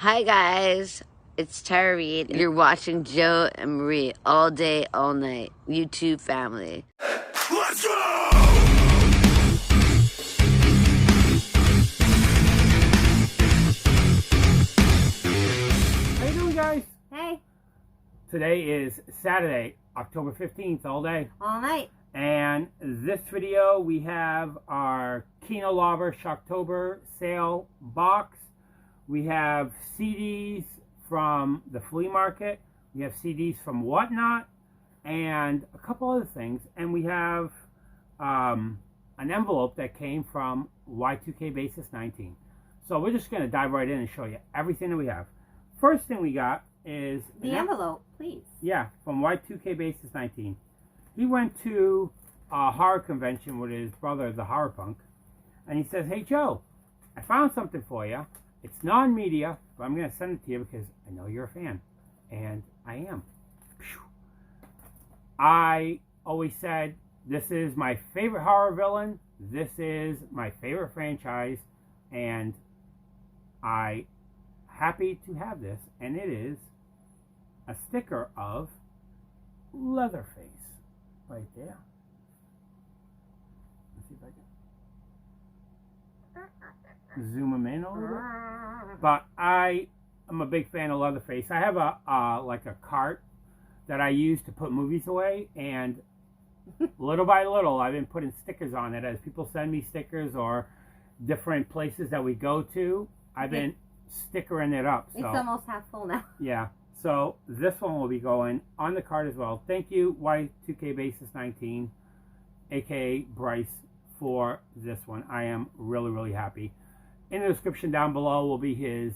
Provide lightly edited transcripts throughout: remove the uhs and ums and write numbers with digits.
Hi guys, it's Tara Reid. You're watching Joe and Marie all day, all night. YouTube family. Let's go! How you doing, guys? Hey, Today is Saturday, October 15th, all day. all night. And this video, we have our Kino Shocktober sale box. We have CDs from the flea market. We have CDs from Whatnot. And a couple other things. And we have an envelope that came from Y2K Basis 19. So we're just going to dive right in and show you everything that we have. First thing we got is The envelope, please. Yeah, from Y2K Basis 19. He went to a horror convention with his brother, the Horror Punk, and he says, "Hey Joe, I found something for you. It's non-media, but I'm going to send it to you because I know you're a fan." And I am. I always said, this is my favorite horror villain. This is my favorite franchise. And I'm happy to have this. And it is a sticker of Leatherface right there. Let's see if I can zoom him in a little bit. But I am a big fan of Leatherface. I have like a cart that I use to put movies away, and little by little I've been putting stickers on it as people send me stickers or different places that we go to. I've been stickering it up. So It's almost half full now. yeah. So this one will be going on the card as well. Thank you, Y2K Basis 19, aka Bryce, for this one. I am really, really happy. In the description down below will be his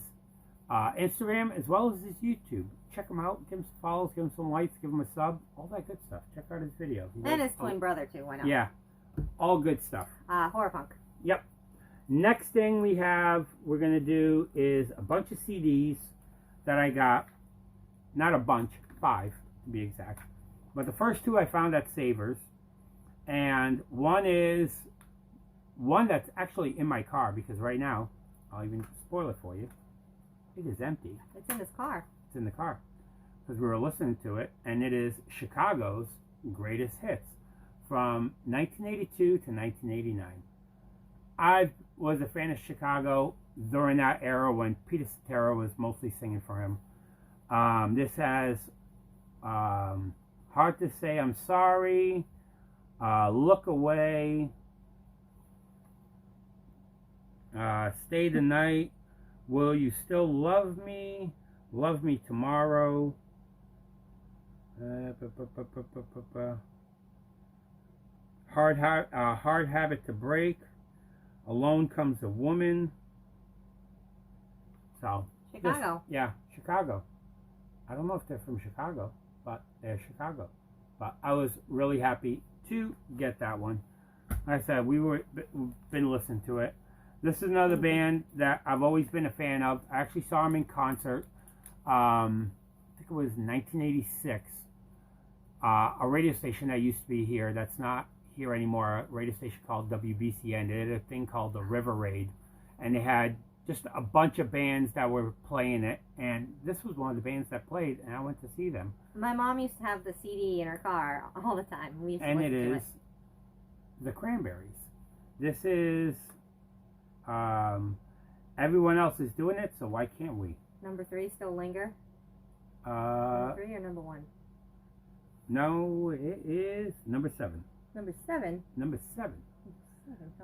Instagram as well as his YouTube. Check him out. Give him some follows. Give him some likes. Give him a sub. All that good stuff. Check out his videos. And his twin brother, too. Why not? Yeah. All good stuff. Horror Punk. Yep. Next thing we're going to do is a bunch of CDs that I got. Not a bunch, 5 to be exact. But the first 2 I found at Savers. And one that's actually in my car, because right now, I'll even spoil it for you. It is empty. It's in his car. It's in the car. Because we were listening to it, and it is Chicago's greatest hits from 1982 to 1989. I was a fan of Chicago during that era when Peter Cetera was mostly singing for him. This has Hard to Say I'm Sorry, Look Away, Stay the Night, Will You Still Love Me, Love Me Tomorrow, Hard Habit to Break, Alone Comes a Woman. So Chicago. Yeah, Chicago. I don't know if they're from Chicago, but they're Chicago. But I was really happy to get that one. Like I said, we've been listening to it. This is another band that I've always been a fan of. I actually saw them in concert. I think it was 1986. A radio station that used to be here that's not here anymore, a radio station called WBCN. They did a thing called the River Raid. And they had just a bunch of bands that were playing it, and this was one of the bands that played, and I went to see them. My mom used to have the CD in her car all the time. We used to and listen it to is the Cranberries. This is everyone else is doing it, so why can't we? Number 3, Still Linger. Number 3 or number 1? No, it is number 7. Number 7? Number 7.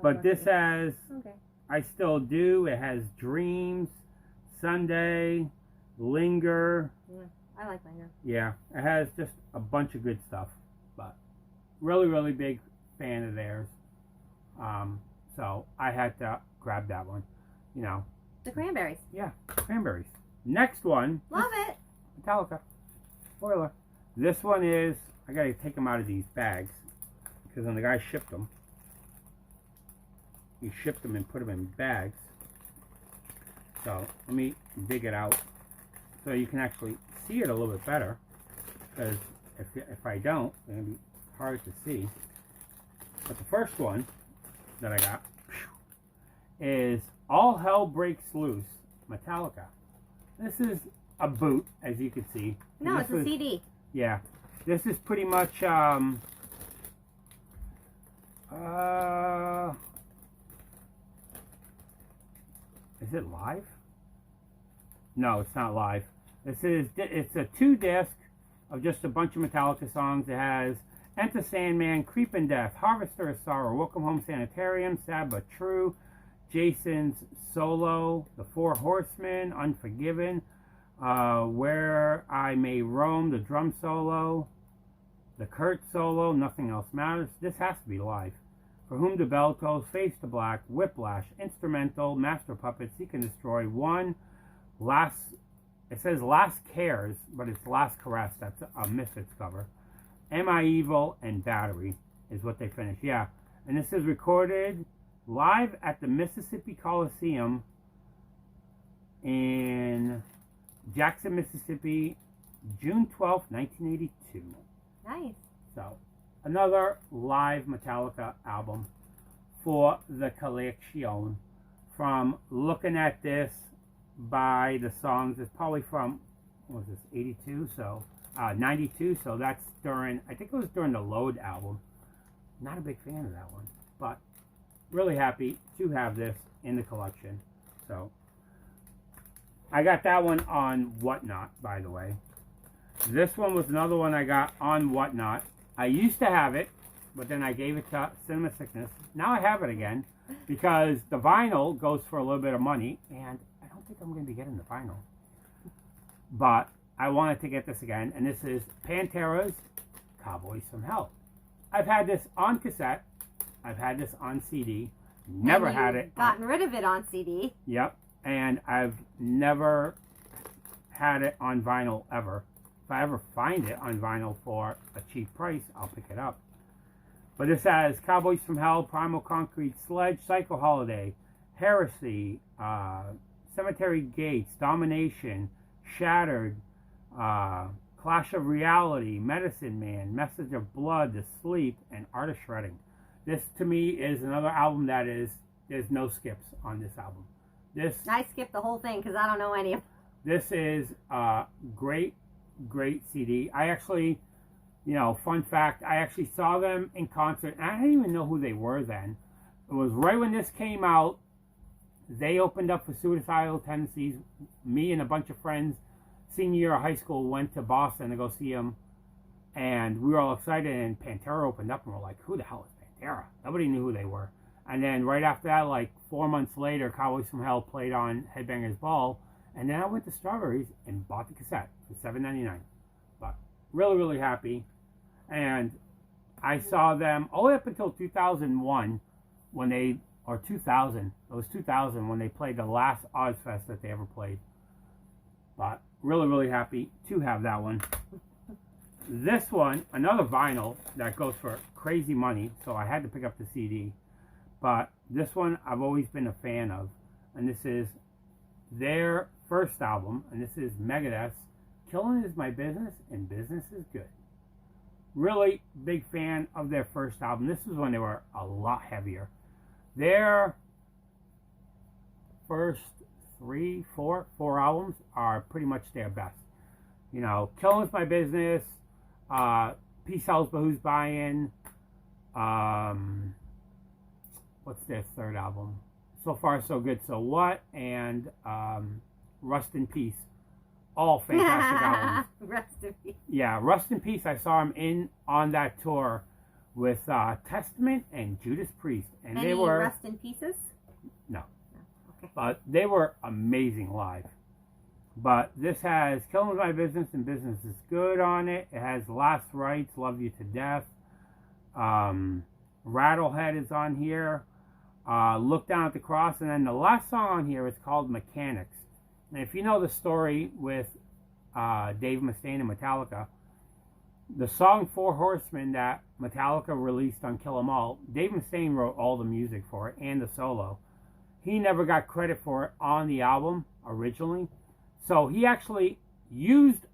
But this has Okay. I Still Do. It has Dreams, Sunday, Linger. Yeah, I like Linger. Yeah, it has just a bunch of good stuff. But really, really big fan of theirs. So I had to grab that one. You know. The Cranberries. Yeah, Cranberries. Next one. Love it. Metallica. Spoiler. This one is, I gotta take them out of these bags. Because when the guy shipped them, he shipped them and put them in bags. So let me dig it out so you can actually see it a little bit better. Because if I don't, it's going to be hard to see. But the first one that I got is All Hell Breaks Loose, Metallica. This is a boot, as you can see. No, it's a CD. Yeah. This is pretty much, is it live? No, it's not live. It's a 2-disc of just a bunch of Metallica songs. It has Enter Sandman, Creepin' Death, Harvester of Sorrow, Welcome Home Sanitarium, Sad But True, Jason's Solo, The Four Horsemen, Unforgiven, Where I May Roam, the drum solo, the Kurt solo, Nothing Else Matters. This has to be live. For Whom the Bell Tolls, Face to Black, Whiplash, Instrumental, Master Puppet, Seek and Destroy, One, Last, it says Last Cares, but it's Last Caress. That's a Misfits cover. Am I Evil, and Battery is what they finished. Yeah, and this is recorded live at the Mississippi Coliseum in Jackson, Mississippi, June 12th, 1982. Nice. So, another live Metallica album for the collection. From looking at this by the songs, it's probably from, what was this, 82? So, 92, so that's during, I think it was during the Load album. Not a big fan of that one, but really happy to have this in the collection. So, I got that one on Whatnot, by the way. This one was another one I got on Whatnot. I used to have it, but then I gave it to Cinema Sickness. Now I have it again, because the vinyl goes for a little bit of money, and I don't think I'm going to be getting the vinyl. But I wanted to get this again, and this is Pantera's Cowboys from Hell. I've had this on cassette. I've had this on CD. Never had it. Gotten rid of it on CD. Yep. And I've never had it on vinyl ever. If I ever find it on vinyl for a cheap price, I'll pick it up. But this has Cowboys from Hell, Primal Concrete Sledge, Psycho Holiday, Heresy, Cemetery Gates, Domination, Shattered, Clash of Reality, Medicine Man, Message of Blood, The Sleep, and Art of Shredding. This, to me, is another album that there's no skips on this album. I skipped the whole thing because I don't know any of them. This is a great CD. I actually, fun fact, I actually saw them in concert, and I didn't even know who they were then. It was right when this came out. They opened up for Suicidal Tendencies. Me and a bunch of friends, senior year of high school, went to Boston to go see them, and we were all excited, and Pantera opened up, and we're like, who the hell is Pantera? Nobody knew who they were. And then right after that, like 4 months later, Cowboys from Hell played on Headbangers Ball, and then I went to Strawberries and bought the cassette for $7.99. But really, really happy. And I saw them all the way up until 2001 when they, or 2000, it was 2000 when they played the last Ozfest that they ever played. But really, really happy to have that one. This one, another vinyl that goes for crazy money, so I had to pick up the CD. But this one I've always been a fan of, and this is their first album, and this is Megadeth's Killing Is My Business and Business Is Good. Really big fan of their first album. This is when they were a lot heavier. Their first four albums are pretty much their best. Killing Is My Business, Peace Sells But Who's Buying, what's their third album? So Far So Good So What, and Rust in Peace. All fantastic albums. Rest in peace. Yeah, Rust in Peace. I saw him on that tour with Testament and Judas Priest, and Any they were Rust in Pieces? no, Okay. but they were amazing live. But this has Killing My Business and Business Is Good on it. It has Last Rites, Love You to Death. Rattlehead is on here. Look Down at the Cross, and then the last song on here is called Mechanics. And if you know the story with Dave Mustaine and Metallica, the song Four Horsemen that Metallica released on Kill 'Em All, Dave Mustaine wrote all the music for it and the solo. He never got credit for it on the album originally, so he actually used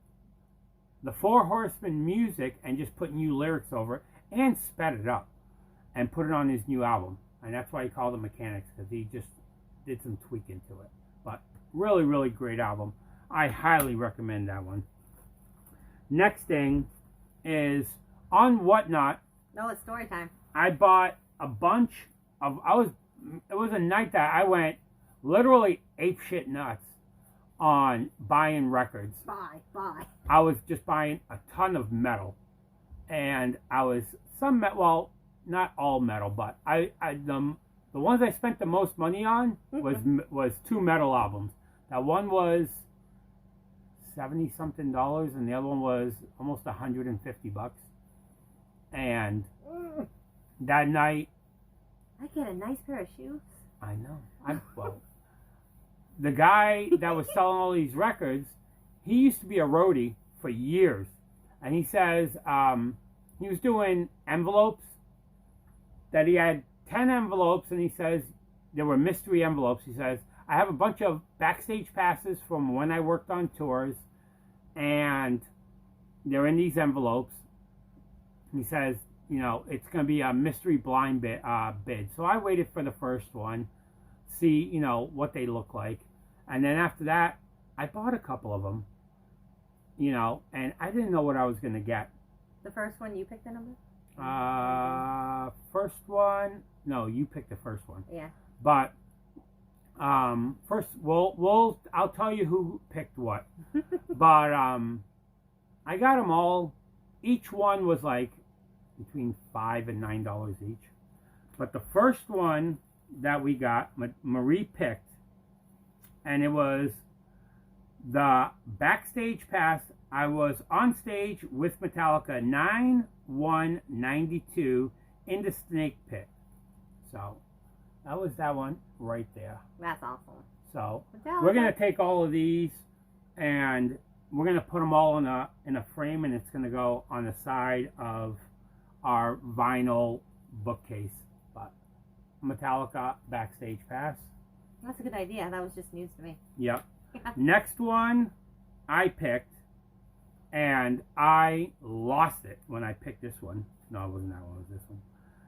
the Four Horsemen music and just put new lyrics over it and sped it up and put it on his new album. And that's why he called it Mechanics, because he just did some tweaking to it. But really, really great album. I highly recommend that one. Next thing is on Whatnot. No, it's story time. I bought a bunch of. It was a night that I went literally apeshit nuts on buying records. Buy. I was just buying a ton of metal, and I was some metal. Well, not all metal, but the ones I spent the most money on was two metal albums. That one was $70-something, and the other one was almost $150. And that night, I get a nice pair of shoes. I know. Well, the guy that was selling all these records, he used to be a roadie for years, and he says he was doing envelopes. That he had 10 envelopes, and he says there were mystery envelopes. He says, I have a bunch of backstage passes from when I worked on tours, and they're in these envelopes. He says, you know, it's going to be a mystery blind bid. So I waited for the first one, see, you know, what they look like. And then after that, I bought a couple of them, you know, and I didn't know what I was going to get. The first one, you picked the number? First one, no, you picked the first one. Yeah. But first, I'll tell you who picked what. But I got them all. Each one was like between $5 and $9 each. But the first one that we got, Marie picked, and it was the backstage pass. I was on stage with Metallica 9/1/92 in the Snake Pit. So that was that one right there. That's awesome. So Metallica. we're gonna take all of these and we're gonna put them all in a frame, and it's gonna go on the side of our vinyl bookcase. But Metallica backstage pass. That's a good idea. That was just news to me. Yep. Next one I picked, and I lost it when I picked this one. No, it wasn't that one. It was this one.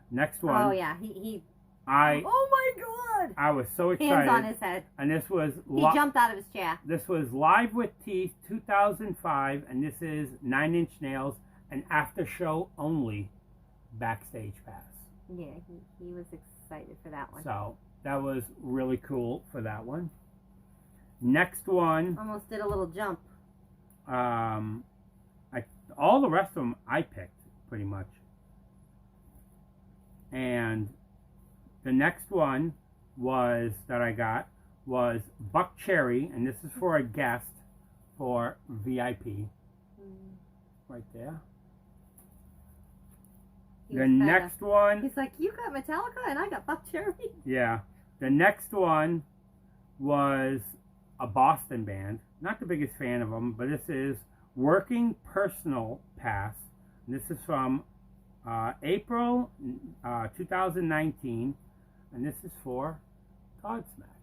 Next one. Oh yeah, he. Oh my God! I was so excited. Hands on his head. And this was. He jumped out of his chair. This was Live with Teeth 2005, and this is 9 Inch Nails, an after show only backstage pass. Yeah, he was excited for that one. So that was really cool for that one. Next one. Almost did a little jump. All the rest of them I picked pretty much. And the next one that I got was Buck Cherry, and this is for a guest for VIP. Right there. The next one. He's like, you got Metallica and I got Buck Cherry. Yeah. The next one was a Boston band. Not the biggest fan of them, but this is Working Personal Pass. And this is from April 2019. And this is for Godsmack.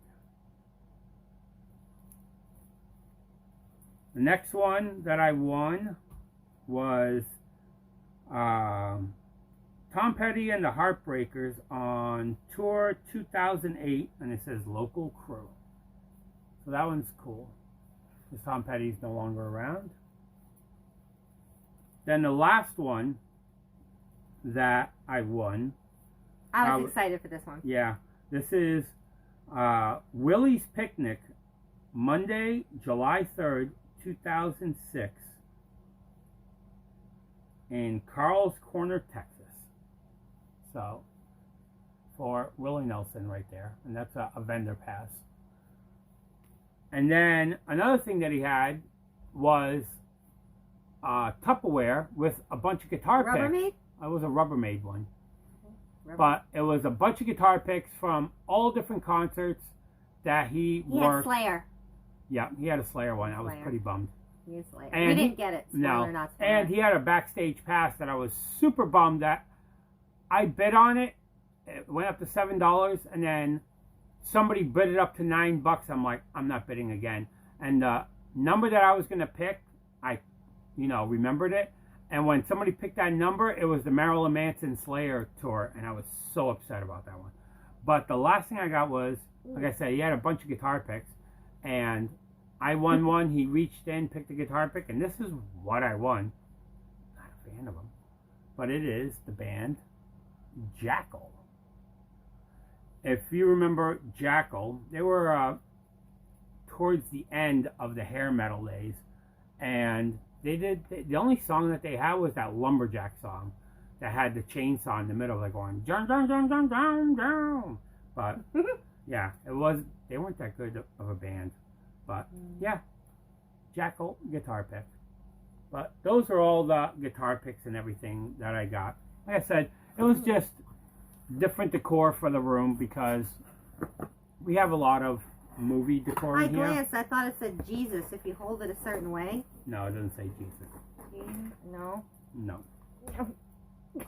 The next one that I won was Tom Petty and the Heartbreakers on tour 2008, and it says Local Crew. So that one's cool, because Tom Petty's no longer around. Then the last one that I won. I was excited for this one. Yeah, this is Willie's Picnic, Monday, July 3rd, 2006, in Carl's Corner, Texas. So, for Willie Nelson right there. And that's a vendor pass. And then another thing that he had was Tupperware with a bunch of guitar picks. Rubbermaid? It was a Rubbermaid one. Rubbermaid. But it was a bunch of guitar picks from all different concerts that he worked. He had Slayer. Yeah, he had a Slayer one. I was pretty bummed. He had Slayer. And we didn't get it. Spoiler, No. not spoiler. And he had a backstage pass that I was super bummed that I bid on it. It went up to $7, and then somebody bid it up to $9. I'm like, I'm not bidding again. And the number that I was going to pick, I, remembered it. And when somebody picked that number, it was the Marilyn Manson Slayer tour, and I was so upset about that one. But the last thing I got was, like I said, he had a bunch of guitar picks, and I won one. He reached in, picked a guitar pick, and this is what I won. Not a fan of them, but it is the band Jackal. If you remember Jackal, they were towards the end of the hair metal days, and the only song that they had was that lumberjack song that had the chainsaw in the middle, like going down, down, down, down, down, down. But yeah, they weren't that good of a band. But yeah, Jackal guitar pick. But those are all the guitar picks and everything that I got. Like I said, it was just different decor for the room because we have a lot of movie decor in here. I glanced. I thought it said Jesus if you hold it a certain way. No, it doesn't say Jesus. No. No. Okay.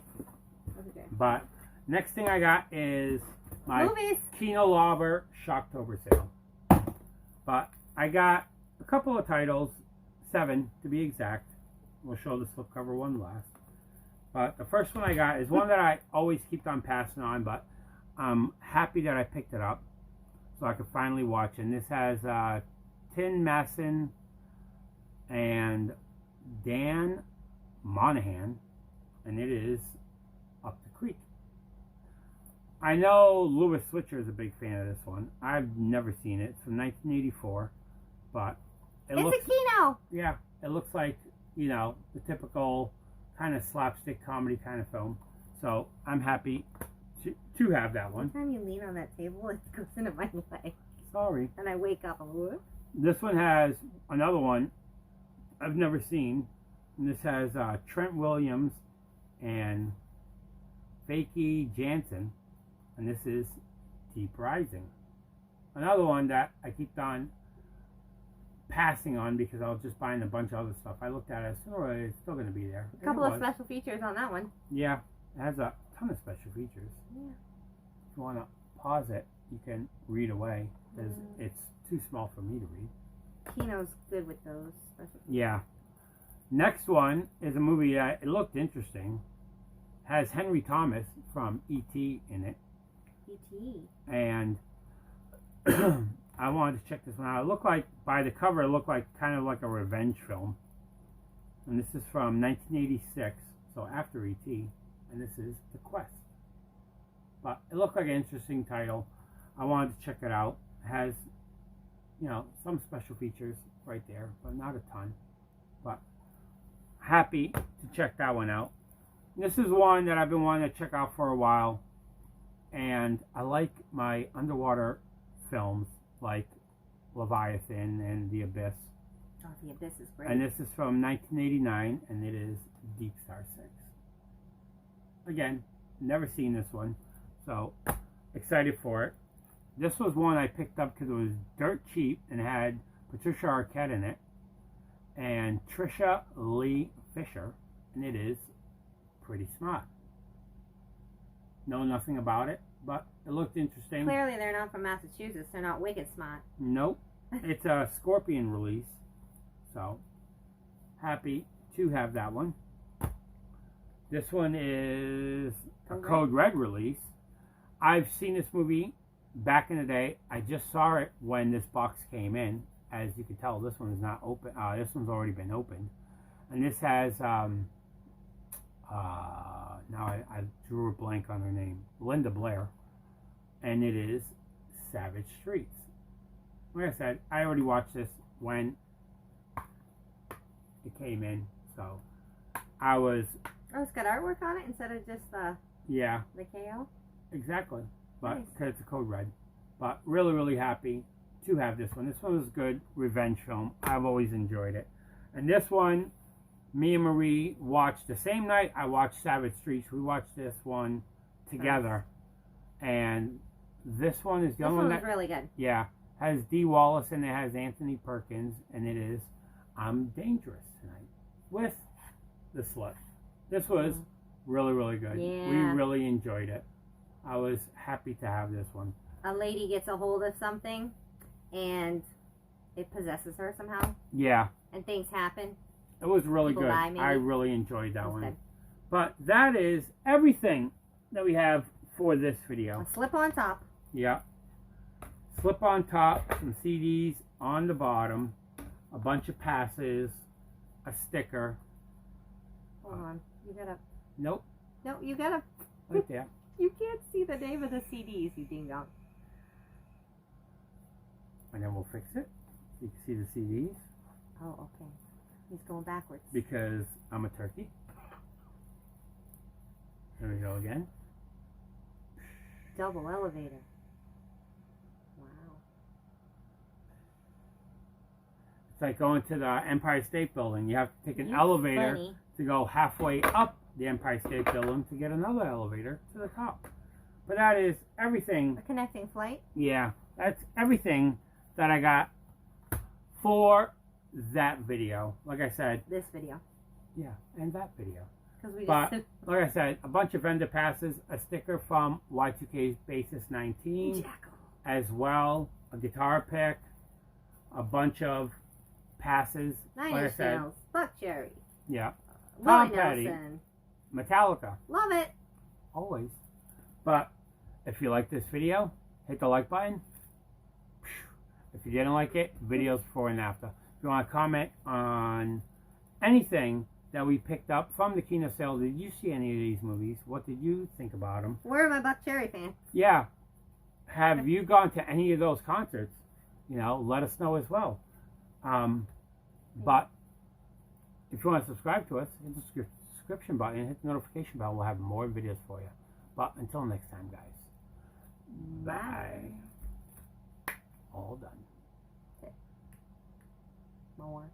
But next thing I got is my Movies. Kino Lobber Shocktober sale. But I got a couple of titles, 7 to be exact. We'll show the slipcover one last. But the first one I got is one that I always keep on passing on, but I'm happy that I picked it up so I could finally watch it. And this has Tim Masson and Dan Monahan, and it is Up the Creek. I know Louis Switcher is a big fan of this one. I've never seen it. It's from 1984, but It's a kino. Yeah, it looks like, you know, the typical kind of slapstick comedy kind of film. So I'm happy to have that one. Every time you lean on that table, it goes into my leg. Sorry. And I wake up and whoop. This one has another one I've never seen. And this has Trent Williams and Fakey Jansen. And this is Deep Rising. Another one that I keep on passing on because I was just buying a bunch of other stuff. I looked at it, it's still going to be there. A couple of special features on that one. Yeah, it has a ton of special features. Yeah. If you want to pause it, you can read away because it's too small for me to read. Kino's good with those special features. Yeah. Next one is a movie that it looked interesting. Has Henry Thomas from E.T. in it. E.T. And I wanted to check this one out. It looked like, by the cover, it looked like kind of like a revenge film. And this is from 1986, so after E.T. And this is The Quest. But it looked like an interesting title. I wanted to check it out. It has, you know, some special features right there, but not a ton. But happy to check that one out. This is one that I've been wanting to check out for a while. And I like my underwater films like Leviathan and The Abyss. Oh, The Abyss is great. And this is from 1989, and it is Deep Star 6. Again, never seen this one, so excited for it. This was one I picked up because it was dirt cheap and had Patricia Arquette in it and Trisha Lee Fisher, and it is Pretty Smart. Know nothing about it, but it looked interesting. Clearly they're not from Massachusetts. They're not wicked smart. Nope. It's a Scorpion release, so happy to have that one. This one is a Code Red release. I've seen this movie back in the day. I just saw it when this box came in. As you can tell, this one is not open. This one's already been opened. And this has, now I drew a blank on her name, Linda Blair. And it is Savage Streets. Like I said, I already watched this when it came in. So I was... Oh, it's got artwork on it instead of just the KO? Exactly. But Nice. because it's a Code Red. But really, really happy to have this one. This one was a good revenge film. I've always enjoyed it. And this one, me and Marie watched the same night I watched Savage Streets. We watched this one together. Nice. And this one is the only one that was really good. Yeah. Has Dee Wallace and it has Anthony Perkins. And it is I'm Dangerous Tonight with the Slut. This was really, really good. Yeah. We really enjoyed it. I was happy to have this one. A lady gets a hold of something and it possesses her somehow. Yeah. And things happen. It was really People good. die, maybe. I really enjoyed that one. Good. But that is everything that we have for this video. A slip on top. Yeah. Slip on top, some CDs on the bottom. a bunch of passes, a sticker. Hold on. You gotta. Nope. No, you gotta. Right there. You can't see the name of the CDs, you ding dong. And then we'll fix it. You can see the CDs. Oh, okay. He's going backwards. Because I'm a turkey. There we go again. Double elevator. Wow. It's like going to the Empire State Building. You have to take an You're elevator funny. to go halfway up the Empire State Building to get another elevator to the top. But that is everything. A connecting flight? Yeah, that's everything that I got for that video. Like I said. This video. Yeah, and that video. Because we But, just. like I said, a bunch of vendor passes, a sticker from Y2K Basis 19, Jackal. as well, a guitar pick, a bunch of passes. Nine like I Inch said, Nails. Buck Cherry. yeah. Willie Petty. Nelson. Metallica, Love it. always. But if you like this video, hit the like button. If you didn't like it, videos before and after. If you want to comment on anything that we picked up from the Kino sale, did you see any of these movies? What did you think about them? We're my Buck Cherry fan. Yeah. Have you gone to any of those concerts? You know, let us know as well. But if you want to subscribe to us, hit the subscription button and hit the notification bell. We'll have more videos for you. But until next time, guys. Bye. All done. More.